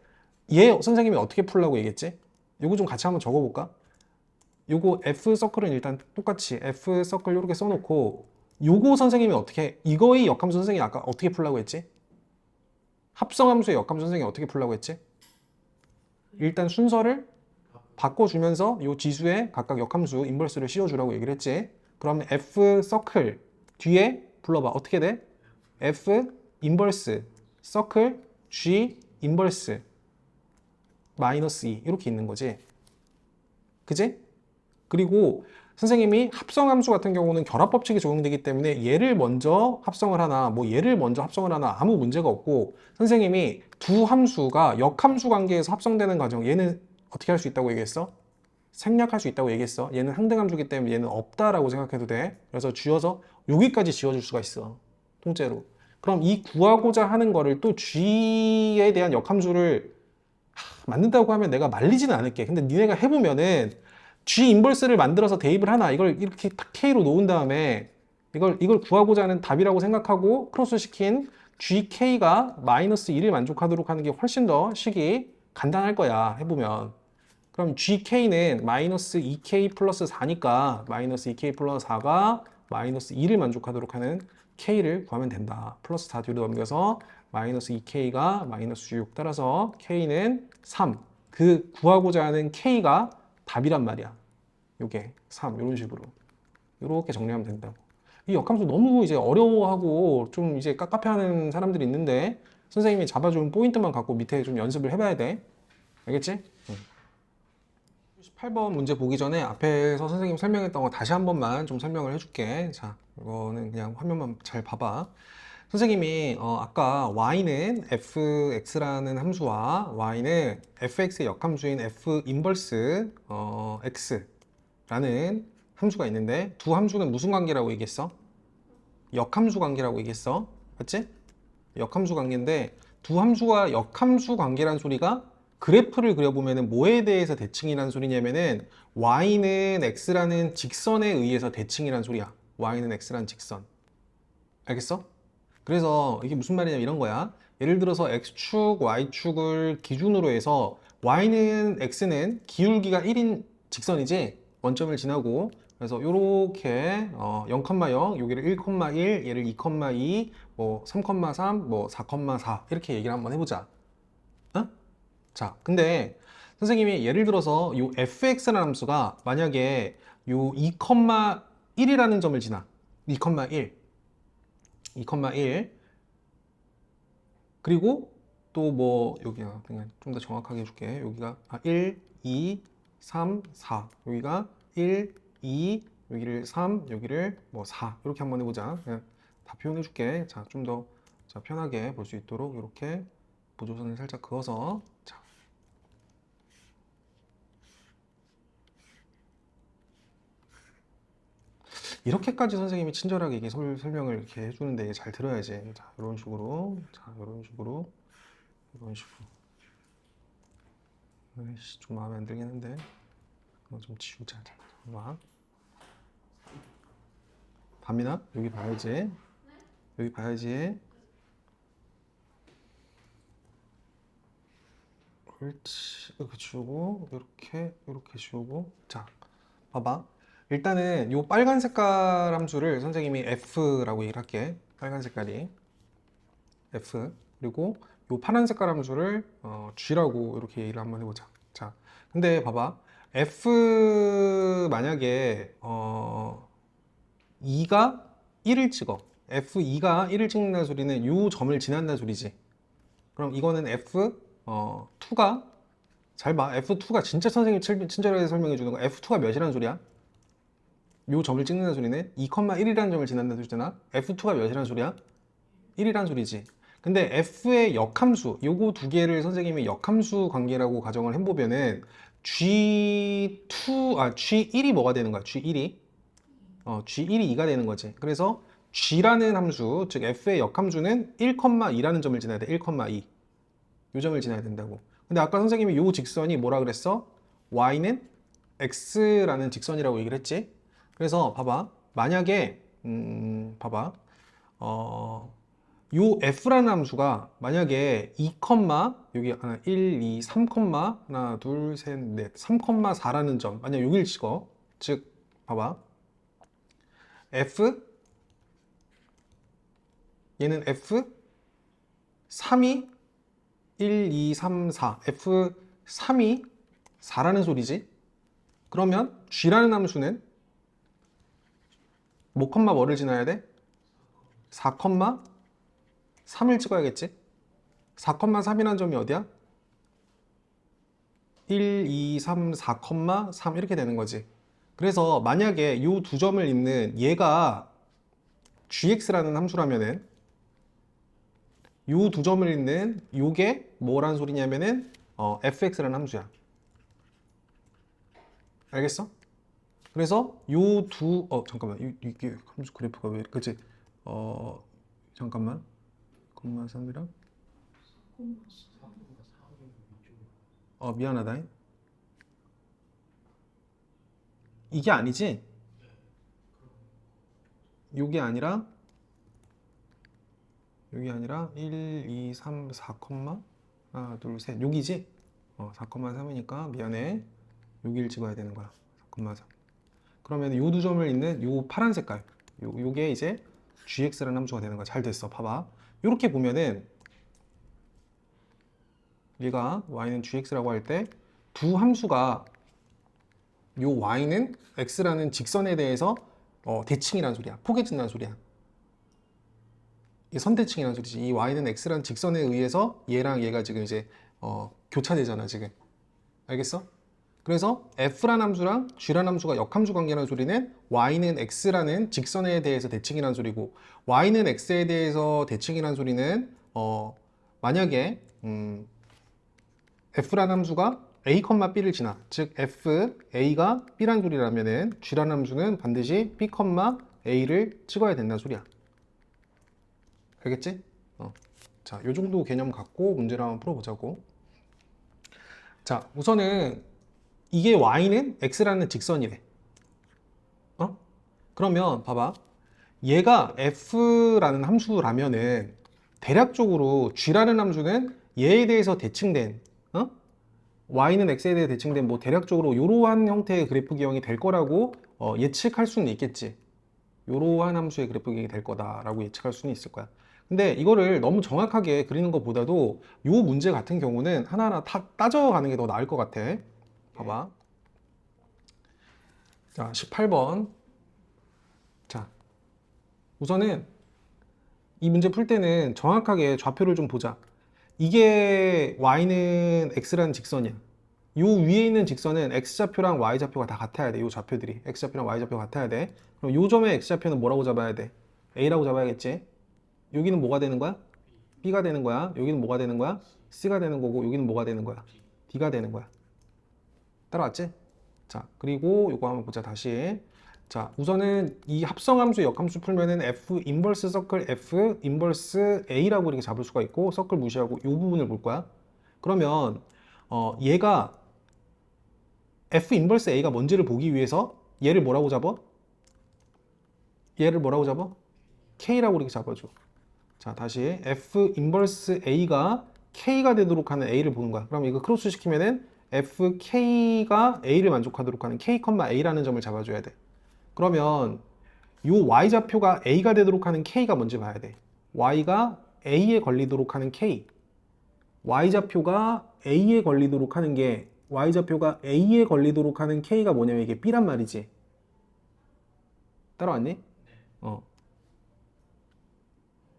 얘 선생님이 어떻게 풀라고 얘기했지? 요거 좀 같이 한번 적어볼까? 요거 F 서클은 일단 똑같이 F 서클 이렇게 써놓고 요거 선생님이 이거의 역함수 선생님이 아까 어떻게 풀라고 했지? 합성함수의 역함수 선생님이 어떻게 풀라고 했지? 일단 순서를 바꿔주면서 이 지수에 각각 역함수 인버스를 씌워주라고 얘기를 했지. 그러면 F 서클 뒤에 불러봐. 어떻게 돼? F 인버스 서클 G 인버스 마이너스 2 이렇게 있는 거지. 그지? 그리고 선생님이 합성함수 같은 경우는 결합법칙이 적용되기 때문에 얘를 먼저 합성을 하나 얘를 먼저 합성을 하나 아무 문제가 없고 선생님이 두 함수가 역함수 관계에서 합성되는 과정 얘는 어떻게 할 수 있다고 얘기했어? 생략할 수 있다고 얘기했어. 얘는 항등함수기 때문에 얘는 없다라고 생각해도 돼. 그래서 쥐어서 여기까지 지어줄 수가 있어. 통째로. 그럼 이 구하고자 하는 거를 또 G에 대한 역함수를 만든다고 하면 내가 말리지는 않을게. 근데 니네가 해보면은 G 인버스를 만들어서 대입을 하나 이걸 이렇게 딱 K로 놓은 다음에 이걸 구하고자 하는 답이라고 생각하고 크로스 시킨 GK가 마이너스 1을 만족하도록 하는 게 훨씬 더 식이 간단할 거야. 해보면. 그럼 GK는 마이너스 2K 플러스 4니까 마이너스 2K 플러스 4가 마이너스 2를 만족하도록 하는 k를 구하면 된다. 플러스 다 뒤로 넘겨서 마이너스 2k가 마이너스 6 따라서 k는 3. 그 구하고자 하는 k가 답이란 말이야. 요게 3 이런 식으로 이렇게 정리하면 된다고. 이 역함수 너무 이제 어려워하고 좀 이제 깝깝해하는 사람들이 있는데 선생님이 잡아준 포인트만 갖고 밑에 좀 연습을 해봐야 돼. 알겠지? 18번 문제 보기 전에 앞에서 선생님 설명했던 거 다시 한 번만 좀 설명을 해줄게. 자, 이거는 그냥 화면만 잘 봐봐. 선생님이 아까 y는 fx라는 함수와 y는 fx의 역함수인 f 인버스 x라는 함수가 있는데 두 함수는 무슨 관계라고 얘기했어? 역함수 관계라고 얘기했어. 맞지? 역함수 관계인데 두 함수가 역함수 관계란 소리가 그래프를 그려보면은 뭐에 대해서 대칭이라는 소리냐면은 y는 x라는 직선에 의해서 대칭이라는 소리야. y는 x라는 직선. 알겠어? 그래서 이게 무슨 말이냐면 이런 거야. 예를 들어서 x축, y축을 기준으로 해서 y는 x는 기울기가 1인 직선이지 원점을 지나고 그래서 요렇게 0,0 여기를 1,1 얘를 2,2 뭐 3,3 뭐 4,4 이렇게 얘기를 한번 해보자. 어? 자, 근데 선생님이 예를 들어서 요 fx라는 함수가 만약에 요 2,1이라는 점을 지나 2,1 그리고 또 뭐 여기야 그냥 좀 더 정확하게 해줄게. 여기가 1, 2, 3, 4 여기가 1, 2 여기를 3 여기를 뭐 4 이렇게 한번 해보자. 그냥 다 표현해 줄게. 자, 좀 더 편하게 볼 수 있도록 이렇게 보조선을 살짝 그어서 자, 이렇게까지 선생님이 친절하게 이게 설명을 이렇게 해주는데 이게 잘 들어야지. 자, 이런 식으로 자, 이런 식으로 이런 식으로. 아이씨, 좀 마음에 안 들긴 한데 이거 좀 지우자. 잠깐만. 밤이나 여기 봐야지. 여기 봐야지. 옳지. 이렇게 지우고 이렇게 지우고. 자, 봐봐. 일단은 요 빨간 색깔 함수를 선생님이 f라고 얘기를 할게. 빨간 색깔이 f. 그리고 요 파란 색깔 함수를 g라고 이렇게 얘기를 한번 해보자. 자, 근데 봐봐. f 만약에 2가 1을 찍어. f2가 1을 찍는다는 소리는 요 점을 지난다는 소리지. 그럼 이거는 f2가 잘 봐. f2가 진짜 선생님이 친절하게 설명해 주는 거. f2가 몇이라는 소리야? 요 점을 찍는다는 소리는 2,1이라는 점을 지난다는 소리잖아. f2가 몇이라는 소리야? 1이란 소리지. 근데 f의 역함수, 요거 두 개를 선생님이 역함수 관계라고 가정을 해보면은 G1이 뭐가 되는 거야? G1이? G1이 2가 되는 거지. 그래서 G라는 함수, 즉 f의 역함수는 1,2라는 점을 지나야 돼. 1,2. 요 점을 지나야 된다고. 근데 아까 선생님이 요 직선이 뭐라 그랬어? y는 x라는 직선이라고 얘기를 했지. 그래서 봐봐. 만약에 봐봐. 요 f라는 함수가 만약에 2, 여기 하나 1, 2, 3, 하나, 둘, 셋, 넷, 3,4라는 점 만약 여기를 찍어. 즉 봐봐. f 얘는 f 3이 1, 2, 3, 4 f 3이 4라는 소리지. 그러면 g라는 함수는 뭐를 지나야 돼? 4, 3을 찍어야겠지? 4,3이라는 점이 어디야? 1, 2, 3, 4,3 이렇게 되는 거지. 그래서 만약에 이 두 점을 잇는 얘가 gx라는 함수라면은 이 두 점을 잇는 요게 뭐라는 소리냐면은 fx라는 함수야. 알겠어? 그래서 요 두 잠깐만 이게 함수 그래프가 왜 그치? 잠깐만 3이랑 미안하다. 이게 아니지? 요게 아니라 1, 2, 3, 4, 하나, 둘, 셋 여기지? 4,3이니까 미안해. 여기를 찍어야 되는 거야. 4,3. 그러면 요 두 점을 잇는 요 파란 색깔 요게 이제 gx라는 함수가 되는 거야. 잘 됐어. 봐봐. 이렇게 보면은 얘가 y는 gx라고 할 때 두 함수가 요 y는 x라는 직선에 대해서 대칭이라는 소리야. 포개진다는 소리야. 이 선대칭이라는 소리지. 이 y는 x라는 직선에 의해서 얘랑 얘가 지금 이제 교차되잖아 지금. 알겠어? 그래서 f라는 함수랑 g라는 함수가 역함수 관계라는 소리는 y는 x라는 직선에 대해서 대칭이라는 소리고 y는 x에 대해서 대칭이라는 소리는 만약에 f라는 함수가 a, b를 지나 즉 f, a가 b라는 소리라면은 g라는 함수는 반드시 b, a를 찍어야 된다는 소리야. 알겠지? 자, 요 정도 개념 갖고 문제를 한번 풀어보자고. 자, 우선은 이게 y는 x라는 직선이래. 그러면 봐봐. 얘가 f라는 함수라면은 대략적으로 g라는 함수는 얘에 대해서 대칭된 y는 x에 대해 대칭된 뭐 대략적으로 이러한 형태의 그래프 기형이 될 거라고 예측할 수는 있겠지. 이러한 함수의 그래프 기형이 될 거다라고 예측할 수는 있을 거야. 근데 이거를 너무 정확하게 그리는 것보다도 이 문제 같은 경우는 하나하나 따져가는 게 더 나을 것 같아. 봐봐. 자, 18번. 자, 우선은 이 문제 풀 때는 정확하게 좌표를 좀 보자. 이게 y는 x라는 직선이야. 요 위에 있는 직선은 x좌표랑 y좌표가 다 같아야 돼. 요 좌표들이 x좌표랑 y좌표가 같아야 돼. 그럼 요 점의 x좌표는 뭐라고 잡아야 돼? a라고 잡아야겠지. 여기는 뭐가 되는 거야? b가 되는 거야. 여기는 뭐가 되는 거야? c가 되는 거고 여기는 뭐가 되는 거야? d가 되는 거야. 따라왔지? 자, 그리고 요거 한번 보자 다시. 자, 우선은 이 합성함수 역함수 풀면은 f 인버스 서클 f 인버스 a라고 이렇게 잡을 수가 있고 서클 무시하고 이 부분을 볼 거야. 그러면 얘가 f 인버스 a가 뭔지를 보기 위해서 얘를 뭐라고 잡아? 얘를 뭐라고 잡아? k라고 이렇게 잡아줘. 자, 다시 f 인버스 a가 k가 되도록 하는 a를 보는 거야. 그럼 이거 크로스 시키면은 fk가 a를 만족하도록 하는 k, a라는 점을 잡아줘야 돼. 그러면 요 y좌표가 a가 되도록 하는 k가 뭔지 봐야 돼. y가 a에 걸리도록 하는 k. y좌표가 a에 걸리도록 하는 게 y좌표가 a에 걸리도록 하는 k가 뭐냐면 이게 b란 말이지. 따라왔니?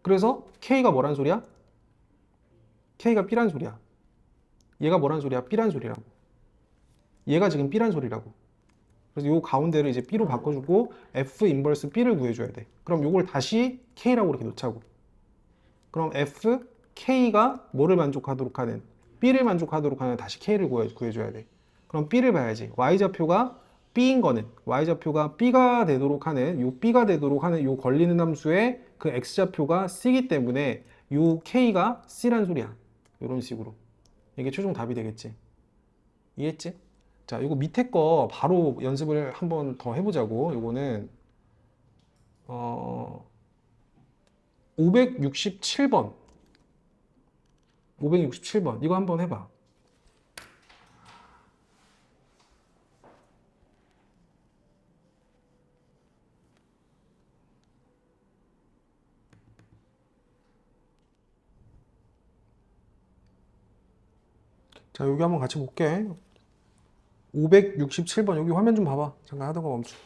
그래서 k가 뭐란 소리야? k가 b란 소리야. 얘가 뭐란 소리야? b란 소리라고. 얘가 지금 b란 소리라고. 그래서 요 가운데를 이제 b로 바꿔주고 f 인버스 b를 구해줘야 돼. 그럼 요걸 다시 k라고 이렇게 놓자고. 그럼 f, k가 뭐를 만족하도록 하는? b를 만족하도록 하는 다시 k를 구해줘야 돼. 그럼 b를 봐야지. y좌표가 b인 거는 y좌표가 b가 되도록 하는 요 b가 되도록 하는 요 걸리는 함수의 그 x좌표가 c이기 때문에 요 k가 c란 소리야. 이런 식으로. 이게 최종 답이 되겠지. 이해했지? 자, 이거 밑에 거 바로 연습을 한번 더 해보자고. 이거는 567번 567번 이거 한번 해봐. 자, 여기 한번 같이 볼게. 567번 여기 화면 좀 봐봐. 잠깐 하다가 멈춰.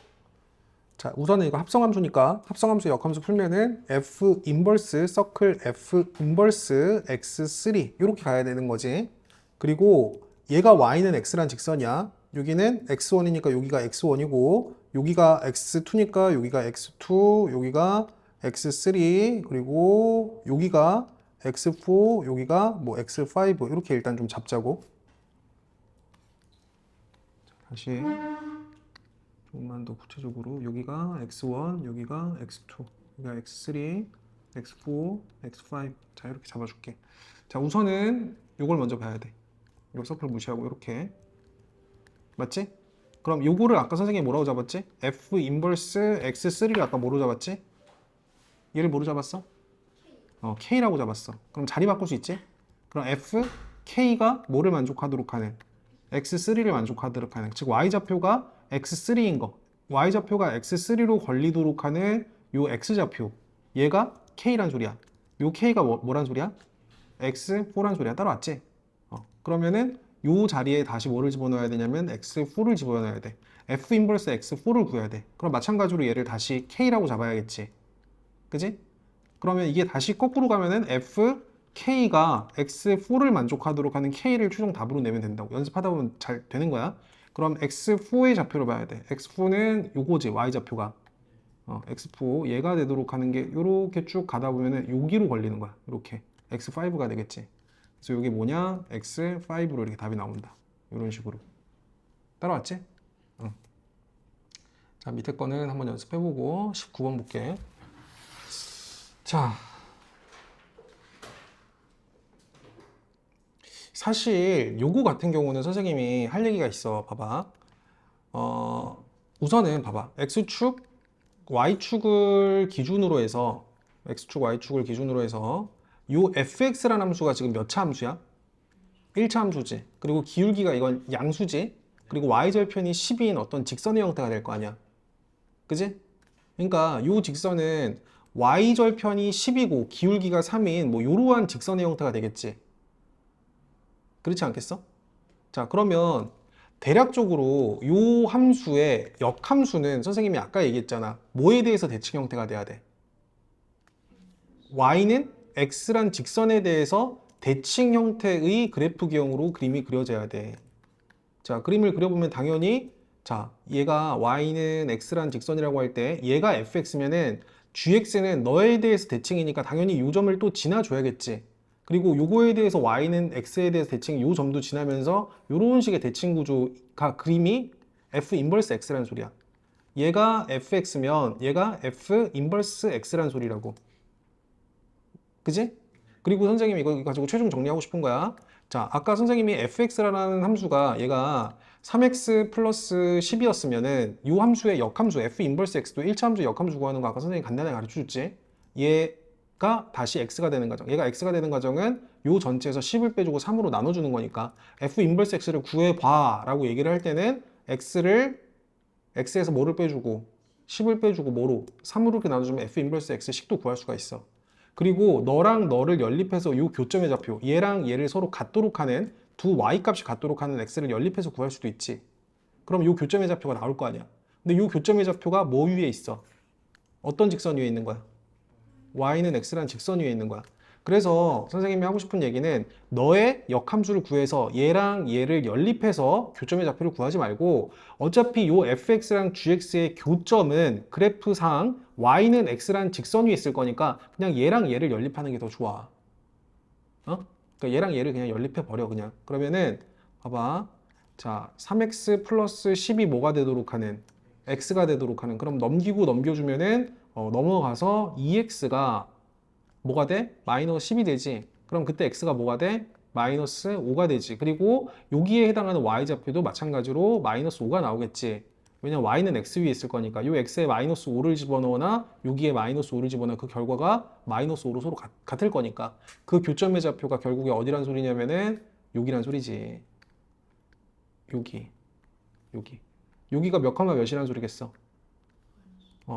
자, 우선은 이거 합성함수니까 합성함수 역함수 풀면은 f 인버스 서클 f 인버스 x3 이렇게 가야 되는 거지. 그리고 얘가 y는 x란 직선이야. 여기는 x1이니까 여기가 x1이고 여기가 x2니까 여기가 x2, 여기가 x3, 그리고 여기가 x4, 여기가 뭐 x5 이렇게 일단 좀 잡자고. 다시 조금만 더 구체적으로 여기가 x1, 여기가 x2, 여기가 x3, x4, x5 자 이렇게 잡아줄게. 자, 우선은 이걸 먼저 봐야 돼. 이거 서클 무시하고 이렇게 맞지? 그럼 요거를 아까 선생님이 뭐라고 잡았지? f 인버스 x3를 아까 뭐로 잡았지? 얘를 뭐로 잡았어? k라고 잡았어. 그럼 자리 바꿀 수 있지? 그럼 f, k가 뭐를 만족하도록 하는? x3를 만족하도록 하는, 즉 y좌표가 x3인 거, y좌표가 x3로 걸리도록 하는 요 x좌표, 얘가 K란 소리야. 요 K가 뭐란 소리야? X4란 소리야. 따라왔지? 그러면은 요 자리에 다시 뭐를 집어넣어야 되냐면 X4를 집어넣어야 돼. F 인버스 X4를 구해야 돼. 그럼 마찬가지로 얘를 다시 K라고 잡아야겠지. 그지? 그러면 이게 다시 거꾸로 가면은 F K가 X4를 만족하도록 하는 K를 최종 답으로 내면 된다고. 연습하다 보면 잘 되는 거야. 그럼 X4의 좌표를 봐야 돼. X4는 요거지, Y좌표가. X4 얘가 되도록 하는 게 요렇게 쭉 가다 보면은 여기로 걸리는 거야. 이렇게 X5가 되겠지. 그래서 이게 뭐냐? X5로 이렇게 답이 나온다. 이런 식으로. 따라왔지? 응. 자, 밑에 거는 한번 연습해보고 19번 볼게. 자, 사실 요거 같은 경우는 선생님이 할 얘기가 있어. 봐봐. 우선은 봐봐. X축, Y축을 기준으로 해서 X축, Y축을 기준으로 해서 요 fx라는 함수가 지금 몇 차 함수야? 1차 함수지. 그리고 기울기가 이건 양수지. 그리고 y절편이 10인 어떤 직선의 형태가 될 거 아니야. 그지? 그러니까 요 직선은 y절편이 10이고 기울기가 3인 뭐 요러한 직선의 형태가 되겠지. 그렇지 않겠어? 자, 그러면 대략적으로 요 함수의 역함수는 선생님이 아까 얘기했잖아. 뭐에 대해서 대칭 형태가 돼야 돼? y는 x란 직선에 대해서 대칭 형태의 그래프 기형으로 그림이 그려져야 돼. 자, 그림을 그려보면 당연히 자, 얘가 y는 x란 직선이라고 할 때 얘가 fx면은 gx는 너에 대해서 대칭이니까 당연히 이 점을 또 지나줘야겠지. 그리고 요거에 대해서 y는 x에 대해서 대칭 요 점도 지나면서 요런 식의 대칭 구조가 그림이 f 인버스 x라는 소리야. 얘가 fx면 얘가 f 인버스 x라는 소리라고. 그지? 그리고 선생님이 이거 가지고 최종 정리하고 싶은 거야. 자, 아까 선생님이 fx라는 함수가 얘가 3x 플러스 10이었으면은 이 함수의 역함수 f 인버스 x도 1차 함수 역함수 구하는 거 아까 선생님이 간단하게 가르쳐 줬지. 얘가 다시 x가 되는 과정. 얘가 x가 되는 과정은 요 전체에서 10을 빼주고 3으로 나눠주는 거니까 f 인버스 x를 구해봐 라고 얘기를 할 때는 x에서 뭐를 빼주고 10을 빼주고 뭐로 3으로 이렇게 나눠주면 f 인버스 x 10도 구할 수가 있어. 그리고 너랑 너를 연립해서 이 교점의 좌표, 얘랑 얘를 서로 같도록 하는 두 y 값이 같도록 하는 x를 연립해서 구할 수도 있지. 그럼 이 교점의 좌표가 나올 거 아니야. 근데 이 교점의 좌표가 뭐 위에 있어? 어떤 직선 위에 있는 거야? y는 x라는 직선 위에 있는 거야. 그래서 선생님이 하고 싶은 얘기는 너의 역함수를 구해서 얘랑 얘를 연립해서 교점의 좌표를 구하지 말고 어차피 요 fx랑 gx의 교점은 그래프상 y는 x라는 직선 위에 있을 거니까 그냥 얘랑 얘를 연립하는 게 더 좋아. 그러니까 얘랑 얘를 그냥 연립해 버려 그냥. 그러면은 봐봐. 자, 3x 플러스 10이 뭐가 되도록 하는 x가 되도록 하는 그럼 넘기고 넘겨주면은 넘어가서 2x가 뭐가 돼? 마이너스 10이 되지. 그럼 그때 x가 뭐가 돼? 마이너스 5가 되지. 그리고 여기에 해당하는 y좌표도 마찬가지로 마이너스 5가 나오겠지. 왜냐면 y는 x 위에 있을 거니까 이 x에 마이너스 5를 집어넣거나 여기에 마이너스 5를 집어넣으면 그 결과가 마이너스 5로 서로 같을 거니까 그 교점의 좌표가 결국에 어디란 소리냐면은 여기란 소리지. 여기. 여기가 몇 컴마 몇이란 소리겠어?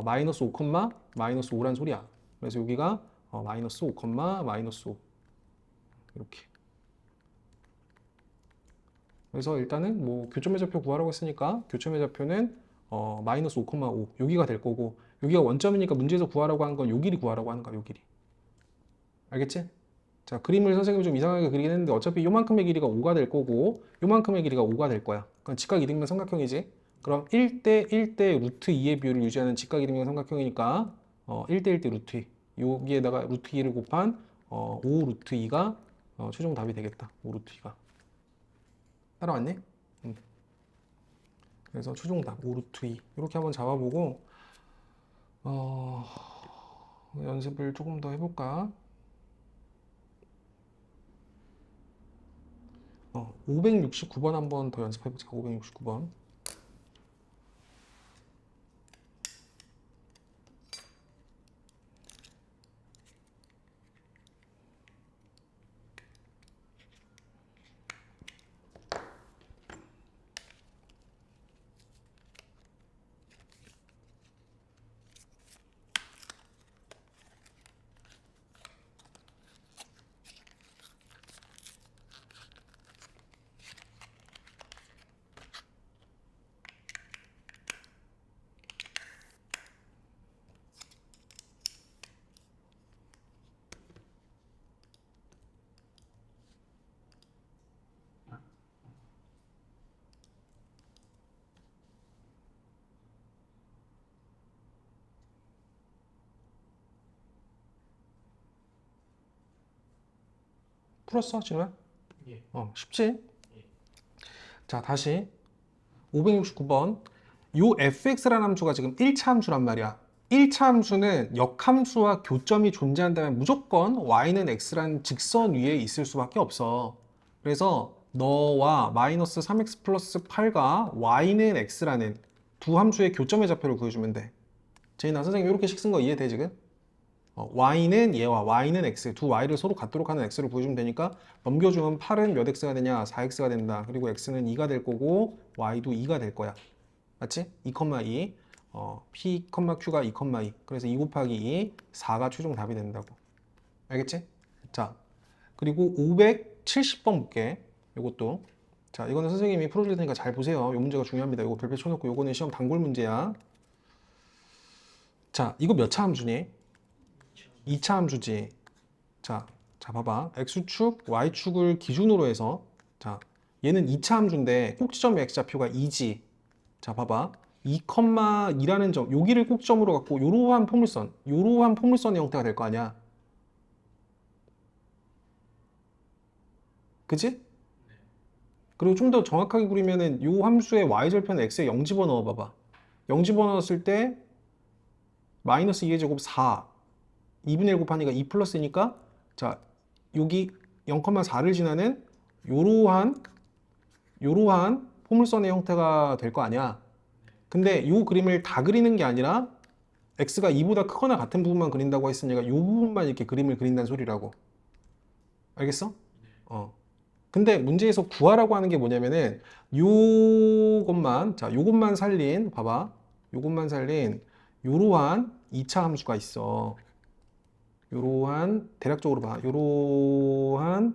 마이너스 5 컴마 마이너스 5란 소리야. 그래서 여기가 마이너스 5 컴마 마이너스 5 이렇게. 그래서 일단은 뭐 교점의 좌표 구하라고 했으니까 교점의 좌표는 마이너스 5 컴마 5 여기가 될 거고 여기가 원점이니까 문제에서 구하라고 한 건 요 길이 구하라고 하는 거야. 요 길이. 알겠지? 자, 그림을 선생님이 좀 이상하게 그리긴 했는데 어차피 요만큼의 길이가 5가 될 거고 요만큼의 길이가 5가 될 거야. 그럼 직각 이등변 삼각형이지. 그럼 1대 1대 루트 2의 비율을 유지하는 직각 이등변 삼각형이니까 1대 1대 루트 2 여기에다가 루트 2를 곱한 5 루트 2가 최종 답이 되겠다. 5 루트 2가. 따라왔니? 그래서 최종 답 5 루트 2 이렇게 한번 잡아보고 연습을 조금 더 해볼까? 569번 한번 더 연습해보자. 569번. 풀었어, 진우야? 예. 쉽지? 자, 다시 569번. 요 fx라는 함수가 지금 1차 함수란 말이야. 1차 함수는 역함수와 교점이 존재한다면 무조건 y는 x라는 직선 위에 있을 수밖에 없어. 그래서 너와 마이너스 3x 플러스 8과 y는 x라는 두 함수의 교점의 좌표를 구해주면 돼. 제인아, 선생님 이렇게 식 쓴 거 이해돼 지금? y는 얘와 y는 x, 두 y를 서로 같도록 하는 x를 구해주면 되니까 넘겨주면 8은 몇 x가 되냐? 4x가 된다. 그리고 x는 2가 될 거고 y도 2가 될 거야. 맞지? 2,2 p, q가 2,2 그래서 2 곱하기 2 4가 최종 답이 된다고. 알겠지? 자, 그리고 570번 볼게. 요것도 자, 이거는 선생님이 풀어줄 테니까 잘 보세요. 요 문제가 중요합니다. 요거 별표 쳐놓고 요거는 시험 단골 문제야. 자, 이거 몇 차 함수니? 2차 함수지. 자, 봐봐. x축, y축을 기준으로 해서 자, 얘는 2차 함수인데 꼭지점의 x좌표가 2지. 자, 봐봐. 2,2라는 점, 여기를 꼭점으로 갖고 이러한 포물선의 형태가 될 거 아니야. 그치? 그리고 좀 더 정확하게 그리면은 이 함수의 y절편 x에 0 집어넣어 봐봐. 0 집어넣었을 때 마이너스 2의 제곱 4 2분의 1 곱하니까 2 플러스니까 자, 여기 0,4를 지나는 요러한 포물선의 형태가 될 거 아니야. 근데 이 그림을 다 그리는 게 아니라 x가 2보다 크거나 같은 부분만 그린다고 했으니까 이 부분만 이렇게 그림을 그린다는 소리라고. 알겠어? 근데 문제에서 구하라고 하는 게 뭐냐면은 요것만 살린 봐봐. 요것만 살린 요러한 2차 함수가 있어. 요러한 대략적으로 봐. 요러한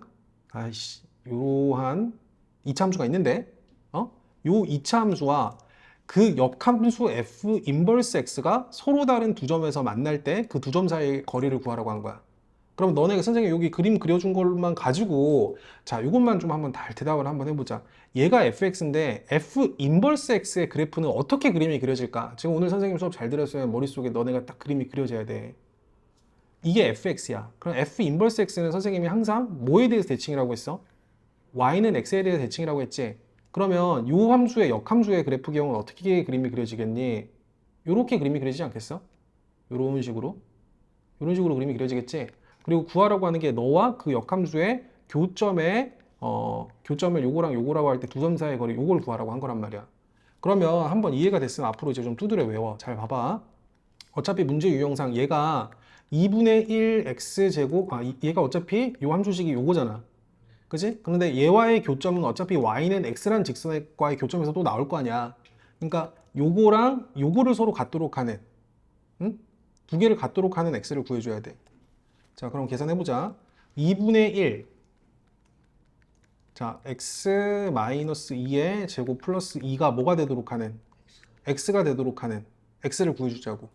2차 함수가 있는데 요 2차 함수와 그 역함수 f 인버스 x가 서로 다른 두 점에서 만날 때 그 두 점 사이의 거리를 구하라고 한 거야. 그럼 너네가 선생님 여기 그림 그려준 것만 가지고 자, 이것만 좀 한번 대답을 한번 해보자. 얘가 fx인데 f 인버스 x의 그래프는 어떻게 그림이 그려질까? 지금 오늘 선생님 수업 잘 들었으면 머릿속에 너네가 딱 그림이 그려져야 돼. 이게 fx야. 그럼 f 인버스 x는 선생님이 항상 뭐에 대해서 대칭이라고 했어? y는 x에 대해서 대칭이라고 했지. 그러면 요 함수의 역함수의 그래프 경우는 어떻게 그림이 그려지겠니? 요렇게 그림이 그려지지 않겠어? 요런 식으로 그림이 그려지겠지. 그리고 구하라고 하는 게 너와 그 역함수의 교점을 요거랑 요거라고 할 때 두 점 사이의 거리 요걸 구하라고 한 거란 말이야. 그러면 한번 이해가 됐으면 앞으로 이제 좀 두드려 외워. 잘 봐봐. 어차피 문제 유형상 얘가 2분의 1 x제곱 얘가 어차피 요 함수식이 요거잖아. 그지? 그런데 얘와의 교점은 어차피 y는 x라는 직선과의 교점에서 또 나올 거 아니야. 그러니까 요거랑 요거를 서로 같도록 하는 두 개를 같도록 하는 x를 구해줘야 돼. 자, 그럼 계산해보자. 2분의 1 자, x 마이너스 2의 제곱 플러스 2가 뭐가 되도록 하는 x가 되도록 하는 x를 구해주자고.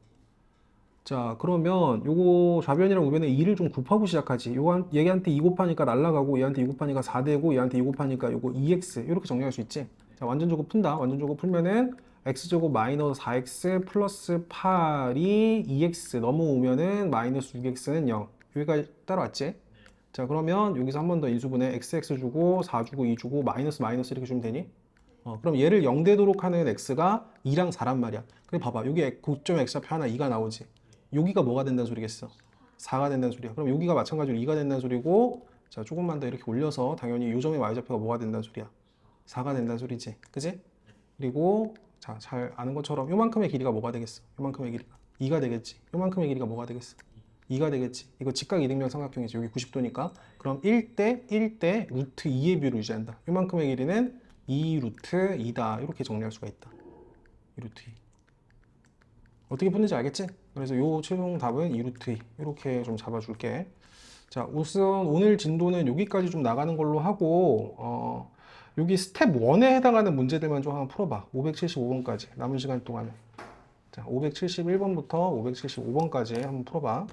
자, 그러면 요거 좌변이랑 우변에 2를 좀 곱하고 시작하지. 얘한테 2 곱하니까 날라가고 얘한테 2 곱하니까 4 되고 얘한테 2 곱하니까 요거 2x 이렇게 정리할 수 있지. 자, 완전제곱 푼다. 완전제곱 풀면은 x제곱 마이너스 4x 플러스 8이 2x 넘어오면은 마이너스 6x는 0. 여기까지 따라왔지? 자, 그러면 여기서 한 번 더 인수분해 xx 주고 4 주고 2 주고 마이너스 이렇게 주면 되니? 그럼 얘를 0 되도록 하는 x가 2랑 4란 말이야. 그래 봐봐. 여기 고점 x좌표 하나 2가 나오지. 여기가 뭐가 된다는 소리겠어? 4가 된다는 소리야. 그럼 여기가 마찬가지로 2가 된다는 소리고, 자, 조금만 더 이렇게 올려서 당연히 요 점의 y좌표가 뭐가 된다는 소리야? 4가 된다는 소리지. 그지? 그리고 자, 잘 아는 것처럼 요만큼의 길이가 뭐가 되겠어? 요만큼의 길이가 2가 되겠지. 요만큼의 길이가 뭐가 되겠어? 2가 되겠지. 이거 직각 이등변 삼각형이지. 여기 90도니까. 그럼 1대 루트 2의 비율을 유지한다. 요만큼의 길이는 2 루트 2다. 이렇게 정리할 수가 있다. 2 루트 2. 어떻게 푸는지 알겠지? 그래서 요 최종 답은 2 루트 2. 이렇게 좀 잡아줄게. 자, 우선 오늘 진도는 여기까지 좀 나가는 걸로 하고, 여기 스텝 1에 해당하는 문제들만 좀 한번 풀어봐. 575번까지. 남은 시간 동안에. 자, 571번부터 575번까지 한번 풀어봐.